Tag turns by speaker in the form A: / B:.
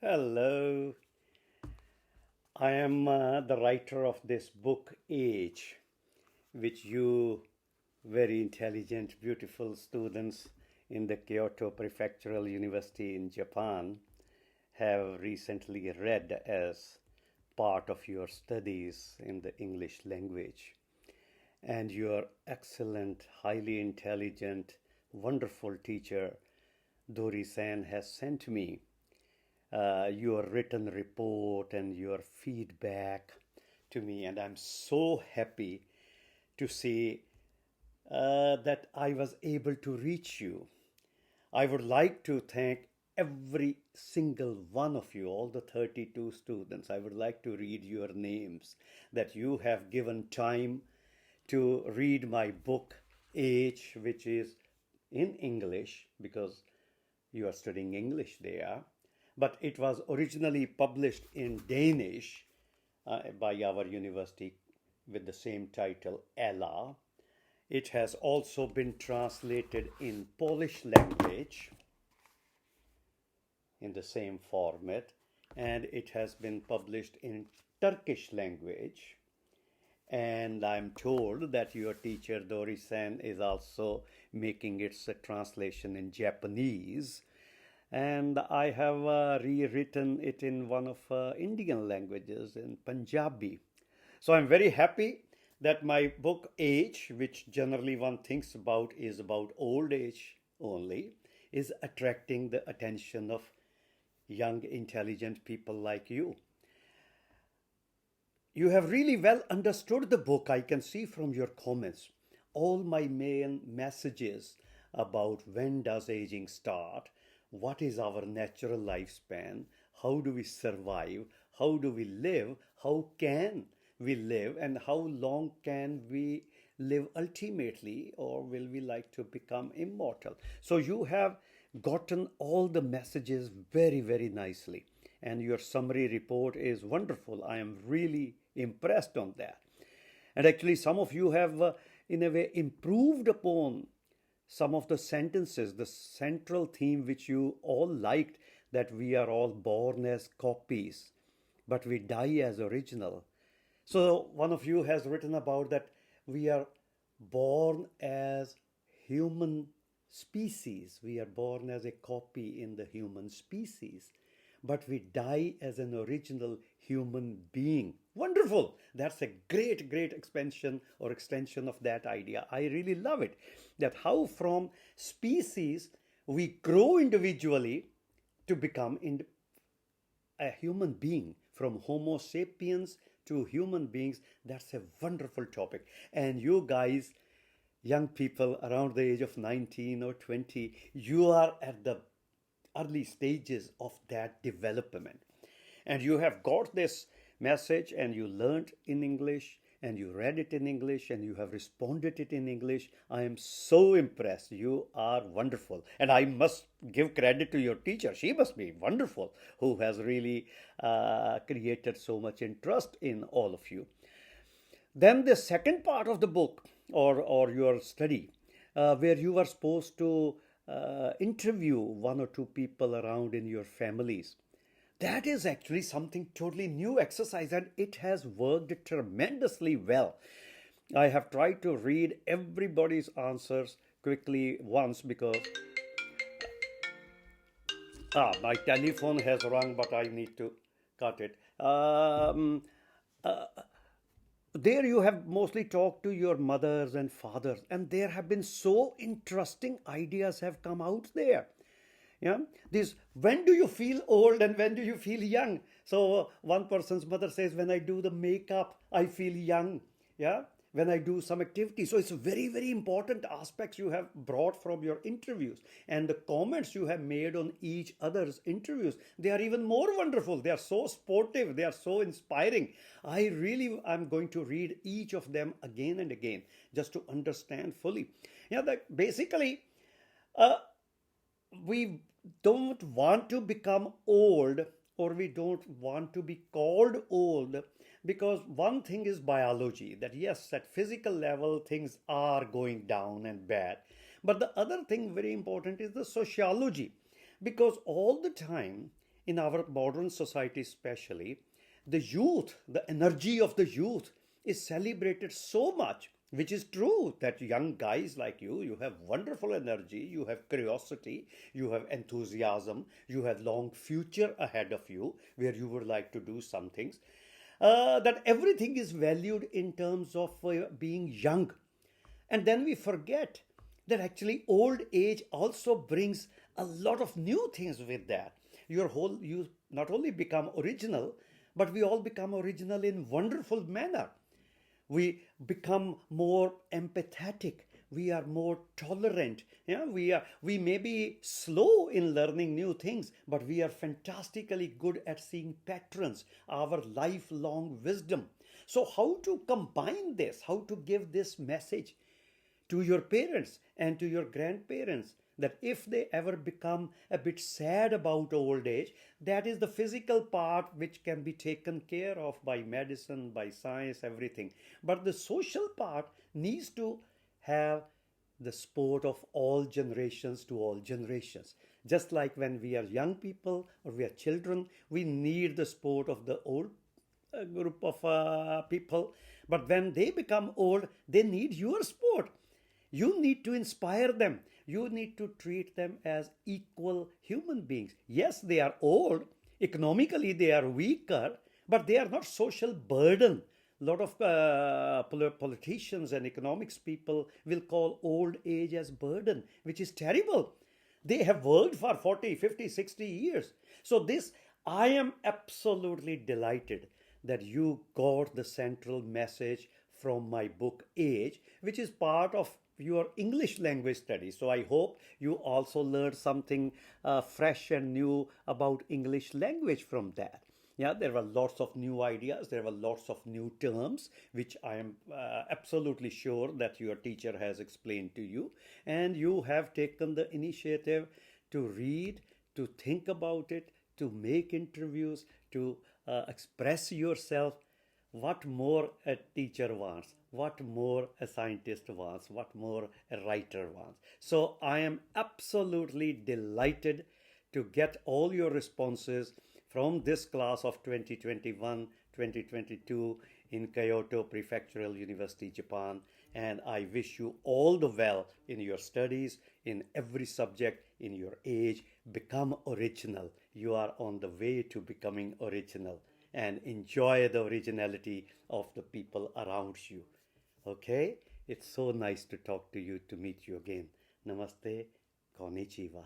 A: Hello, I am the writer of this book, Age, which you very intelligent, beautiful students in the Kyoto Prefectural University in Japan have recently read as part of your studies in the English language. And your excellent, highly intelligent, wonderful teacher, Dori San, has sent me your written report and your feedback to me, and I'm so happy to say that I was able to reach you. I would like to thank every single one of you, all the 32 students. I would like to read your names that you have given time to read my book, Age, which is in English because you are studying English there. But it was originally published in Danish by our university with the same title, Ella. It has also been translated in Polish language in the same format, and it has been published in Turkish language. And I'm told that your teacher Dori-san is also making its translation in Japanese. And I have rewritten it in one of Indian languages, in Punjabi. So I'm very happy that my book Age, which generally one thinks about is about old age only, is attracting the attention of young, intelligent people like you. You have really well understood the book, I can see from your comments. All my main messages about when does aging start, what is our natural lifespan, how do we survive, how do we live, how can we live, and how long can we live ultimately, or will we like to become immortal? So you have gotten all the messages very, very nicely. And your summary report is wonderful. I am really impressed on that. And actually, some of you have, in a way, improved upon some of the sentences, the central theme which you all liked, that we are all born as copies, but we die as original. So one of you has written about that we are born as human species. We are born as a copy in the human species, but we die as an original human being. Wonderful. That's a great, great expansion or extension of that idea. I really love it. That how from species we grow individually to become a human being, from Homo sapiens to human beings. That's a wonderful topic. And you guys, young people around the age of 19 or 20, you are at the early stages of that development. And you have got this message and you learned in English and you read it in English and you have responded it in English. I am so impressed. You are wonderful. And I must give credit to your teacher. She must be wonderful, who has really created so much interest in all of you. Then the second part of the book or your study, where you were supposed to interview one or two people around in your families. That is actually something totally new exercise, and it has worked tremendously well. I have tried to read everybody's answers quickly once because my telephone has rung, but I need to cut it. Uh, there you have mostly talked to your mothers and fathers, and there have been so interesting ideas have come out there. Yeah, this, when do you feel old and when do you feel young? So one person's mother says, when I do the makeup I feel young. Yeah, when I do some activity. So it's very, very important aspects you have brought from your interviews, and the comments you have made on each other's interviews, they are even more wonderful. They are so sportive, they are so inspiring. I'm going to read each of them again and again just to understand fully. Yeah, that basically uh, we don't want to become old, or we don't want to be called old, because one thing is biology, that yes, at physical level things are going down and bad, but the other thing very important is the sociology, because all the time in our modern society especially, the youth, the energy of the youth is celebrated so much, which is true that young guys like you have wonderful energy, you have curiosity, you have enthusiasm, you have long future ahead of you where you would like to do some things. That everything is valued in terms of being young. And then we forget that actually old age also brings a lot of new things with that. You not only become original, but we all become original in wonderful manner. We become more empathetic, we are more tolerant. Yeah, we may be slow in learning new things, but we are fantastically good at seeing patterns, our lifelong wisdom. So how to combine this, how to give this message to your parents and to your grandparents, that if they ever become a bit sad about old age, that is the physical part which can be taken care of by medicine, by science, everything. But the social part needs to have the support of all generations to all generations. Just like when we are young people or we are children, we need the support of the old group of people. But when they become old, they need your support. You need to inspire them. You need to treat them as equal human beings. Yes, they are old. Economically, they are weaker, but they are not social burden. A lot of politicians and economics people will call old age as burden, which is terrible. They have worked for 40, 50, 60 years. So this, I am absolutely delighted that you got the central message from my book Age, which is part of your English language study. So I hope you also learned something fresh and new about English language from that. Yeah, there were lots of new ideas, there were lots of new terms, which I am absolutely sure that your teacher has explained to you. And you have taken the initiative to read, to think about it, to make interviews, to express yourself. What more a teacher wants, what more a scientist wants, what more a writer wants. So I am absolutely delighted to get all your responses from this class of 2021 2022 in Kyoto Prefectural University, Japan. And I wish you all the well in your studies, in every subject, in your age. Become original. You are on the way to becoming original, and enjoy the originality of the people around you. Okay? It's so nice to talk to you, to meet you again. Namaste, konnichiwa.